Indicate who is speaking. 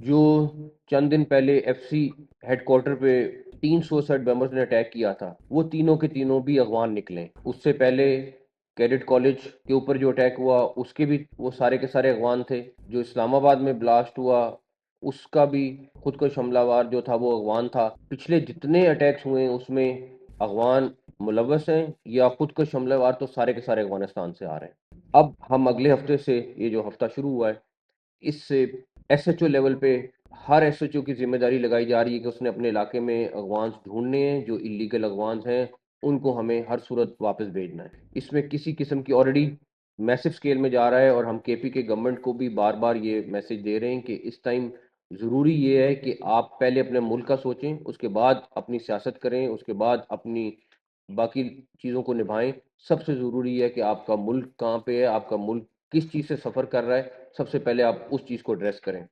Speaker 1: जो चंद दिन पहले एफसी हेडक्वार्टर पे 300 मेंबर्स ने अटैक किया था, वो तीनों के तीनों भी अगवान निकले। उससे पहले कैडेट कॉलेज के ऊपर जो अटैक हुआ, उसके भी वो सारे के सारे अगवान थे। जो इस्लामाबाद में ब्लास्ट हुआ, उसका भी खुदकुश हमलावर जो था वो अगवान था। पिछले जितने अटैक्स हुए उसमें अगवान मुलव्वस हैं या खुदकुश हमलावर, तो सारे के सारे अफगानिस्तान से आ रहे हैं। अब हम अगले हफ्ते से, ये जो हफ्ता शुरू हुआ है, इससे एसएचओ लेवल पे हर एसएचओ की जिम्मेदारी लगाई जा रही है कि उसने अपने इलाके में अगवांस ढूंढने हैं। जो इलीगल अगवांस हैं उनको हमें हर सूरत वापस भेजना है। इसमें किसी किस्म की ऑलरेडी मैसिव स्केल में जा रहा है, और हम केपी के गवर्नमेंट को भी बार बार ये मैसेज दे रहे हैं कि इस टाइम ज़रूरी ये है कि आप पहले अपने मुल्क का सोचें, उसके बाद अपनी सियासत करें, उसके बाद अपनी बाकी चीज़ों को निभाएं। सबसे ज़रूरी है कि आपका मुल्क कहाँ पे है, आपका मुल्क किस चीज़ से सफ़र कर रहा है, सबसे पहले आप उस चीज़ को एड्रेस करें।